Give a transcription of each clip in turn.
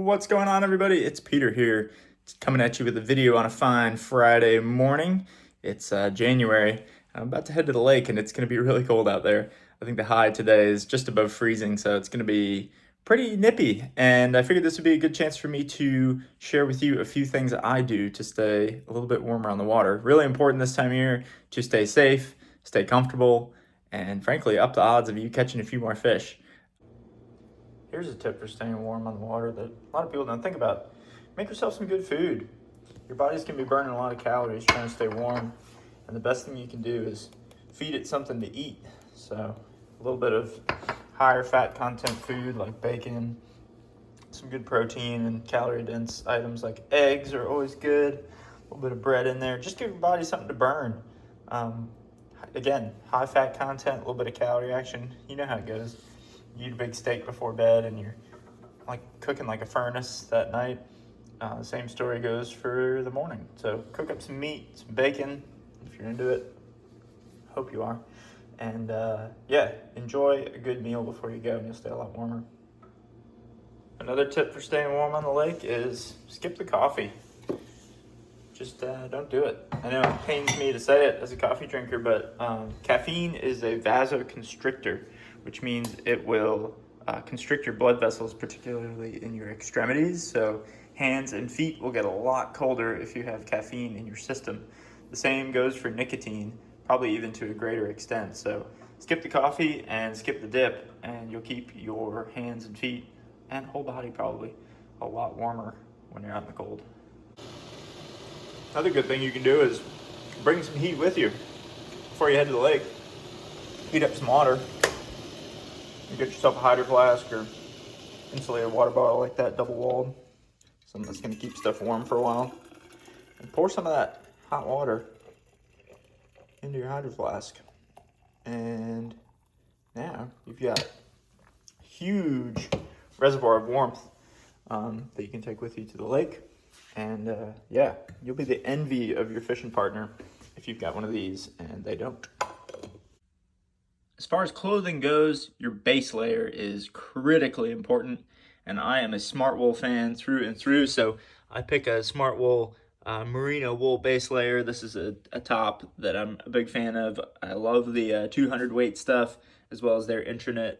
What's going on, everybody? It's Peter here, coming at you with a video on a fine Friday morning. It's January. I'm about to head to the lake, and it's going to be really cold out there. I think the high today is just above freezing, so it's going to be pretty nippy. And I figured this would be a good chance for me to share with you a few things that I do to stay a little bit warmer on the water. Really important this time of year to stay safe, stay comfortable, and frankly, up the odds of you catching a few more fish. Here's a tip for staying warm on the water that a lot of people don't think about. Make yourself some good food. Your body's gonna be burning a lot of calories trying to stay warm, and the best thing you can do is feed it something to eat. So a little bit of higher fat content food like bacon, some good protein and calorie dense items like eggs are always good. A little bit of bread in there. Just give your body something to burn. Again, high fat content, a little bit of calorie action. You know how it goes. You eat a big steak before bed and you're like cooking like a furnace that night. The same story goes for the morning. So cook up some meat, some bacon, if you're into it. Hope you are. And yeah, enjoy a good meal before you go and you'll stay a lot warmer. Another tip for staying warm on the lake is skip the coffee. Just don't do it. I know it pains me to say it as a coffee drinker, but caffeine is a vasoconstrictor, which means it will constrict your blood vessels, particularly in your extremities. So hands and feet will get a lot colder if you have caffeine in your system. The same goes for nicotine, probably even to a greater extent. So skip the coffee and skip the dip, and you'll keep your hands and feet and whole body probably a lot warmer when you're out in the cold. Another good thing you can do is bring some heat with you before you head to the lake. Heat up some water. You get yourself a hydro flask or insulated water bottle like that, double-walled. Something that's gonna keep stuff warm for a while. And pour some of that hot water into your hydro flask. And now you've got a huge reservoir of warmth that you can take with you to the lake. And yeah, you'll be the envy of your fishing partner if you've got one of these and they don't. As far as clothing goes, your base layer is critically important. And I am a Smartwool fan through and through. So I pick a Smartwool merino wool base layer. This is a top that I'm a big fan of. I love the 200 weight stuff as well as their intranet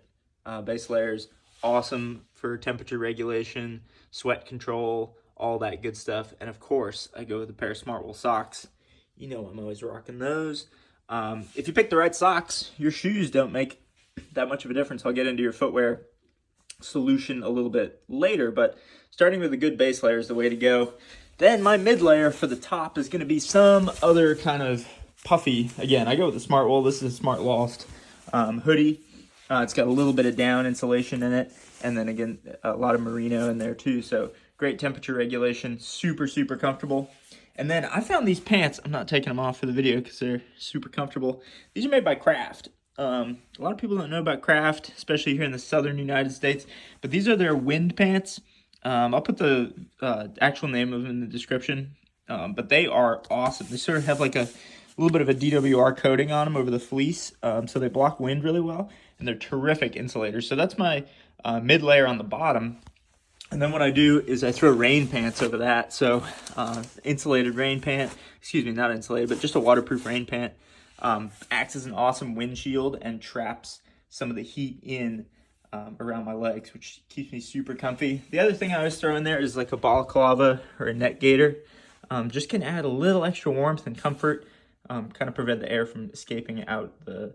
base layers. Awesome for temperature regulation, sweat control, all that good stuff. And of course, I go with a pair of Smartwool socks. You know I'm always rocking those. If you pick the right socks, your shoes don't make that much of a difference. I'll get into your footwear solution a little bit later, but starting with a good base layer is the way to go. Then my mid layer for the top is going to be some other kind of puffy. Again, I go with the Smartwool. This is a Smart Loft hoodie. It's got a little bit of down insulation in it, and then again, a lot of merino in there too. So great temperature regulation, super, super comfortable. And then I found these pants. I'm not taking them off for the video because they're super comfortable. These are made by Kraft. A lot of people don't know about Kraft, especially here in the southern United States, but these are their wind pants. I'll put the actual name of them in the description, but they are awesome. They sort of have like a little bit of a DWR coating on them over the fleece, so they block wind really well, and they're terrific insulators. So that's my mid layer on the bottom. And then what I do is I throw rain pants over that. So insulated rain pant, excuse me, not insulated, but just a waterproof rain pant. Acts as an awesome windshield and traps some of the heat in around my legs, which keeps me super comfy. The other thing I always throw in there is like a balaclava or a net gaiter. Just can add a little extra warmth and comfort, kind of prevent the air from escaping out the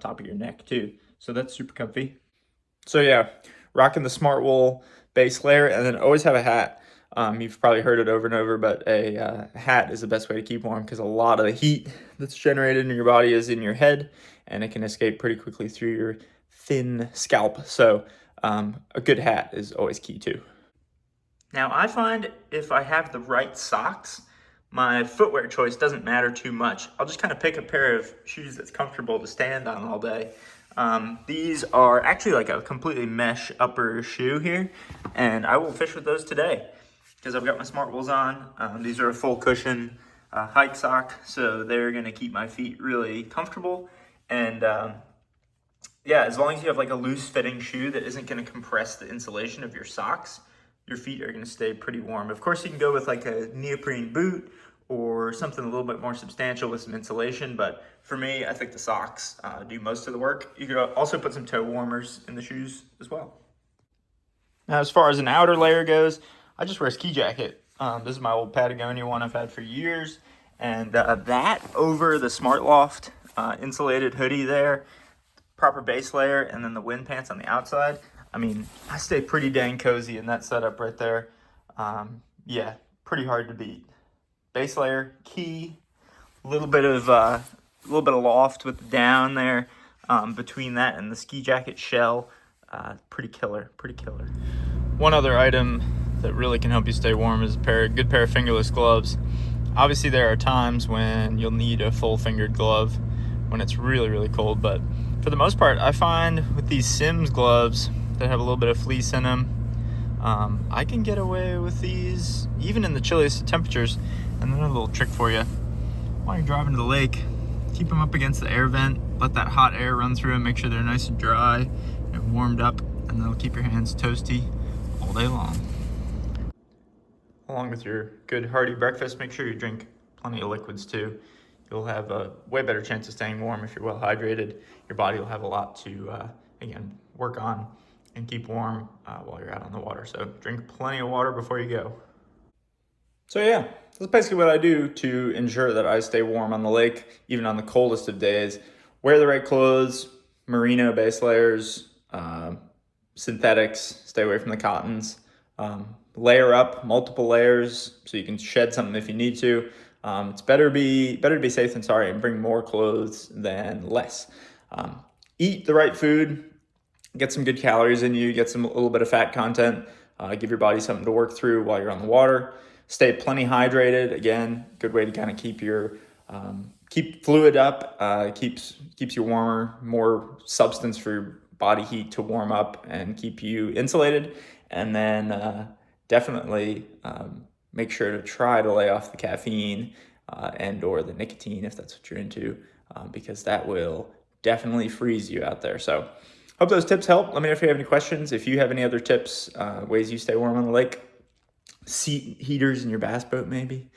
top of your neck too. So that's super comfy. So yeah, rocking the Smartwool base layer, and then always have a hat. You've probably heard it over and over, but a hat is the best way to keep warm because a lot of the heat that's generated in your body is in your head, and it can escape pretty quickly through your thin scalp. So a good hat is always key too. Now I find if I have the right socks, my footwear choice doesn't matter too much. I'll just kind of pick a pair of shoes that's comfortable to stand on all day. These are actually like a completely mesh upper shoe here, and I will fish with those today because I've got my Smartwools on. These are a full cushion hike sock, so they're gonna keep my feet really comfortable. And yeah, as long as you have like a loose fitting shoe that isn't gonna compress the insulation of your socks, your feet are going to stay pretty warm. Of course, you can go with like a neoprene boot or something a little bit more substantial with some insulation, but for me, I think the socks do most of the work. You could also put some toe warmers in the shoes as well. Now, as far as an outer layer goes, I just wear a ski jacket. This is my old Patagonia one I've had for years, and that over the Smart Loft insulated hoodie there, proper base layer, and then the wind pants on the outside. I mean, I stay pretty dang cozy in that setup right there. Yeah, pretty hard to beat. Base layer, key, a little bit of loft with the down there between that and the ski jacket shell. Pretty killer, pretty killer. One other item that really can help you stay warm is a good pair of fingerless gloves. Obviously, there are times when you'll need a full fingered glove when it's really, really cold, but for the most part, I find with these Sims gloves that have a little bit of fleece in them, I can get away with these even in the chilliest of temperatures. And then a little trick for you: while you're driving to the lake, keep them up against the air vent, let that hot air run through and make sure they're nice and dry and warmed up, and they'll keep your hands toasty all day long. Along with your good hearty breakfast, make sure you drink plenty of liquids too. You'll have a way better chance of staying warm if you're well hydrated. Your body will have a lot to, again, work on and keep warm while you're out on the water. So drink plenty of water before you go. So yeah, that's basically what I do to ensure that I stay warm on the lake, even on the coldest of days. Wear the right clothes, merino base layers, synthetics, stay away from the cottons. Layer up multiple layers so you can shed something if you need to. It's better to be safe than sorry, and bring more clothes than less. Eat the right food, get some good calories in you, get a little bit of fat content, give your body something to work through while you're on the water. Stay plenty hydrated. Again, good way to kind of keep your keep fluid up, keeps you warmer, more substance for your body heat to warm up and keep you insulated. And then definitely make sure to try to lay off the caffeine and or the nicotine if that's what you're into, because that will definitely freeze you out there. So hope those tips help. Let me know if you have any questions. If you have any other tips, ways you stay warm on the lake, seat heaters in your bass boat maybe,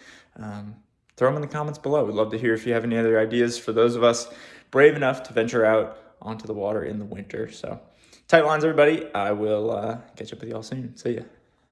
throw them in the comments below. We'd love to hear if you have any other ideas for those of us brave enough to venture out onto the water in the winter. So tight lines, everybody. I will catch up with you all soon. See ya.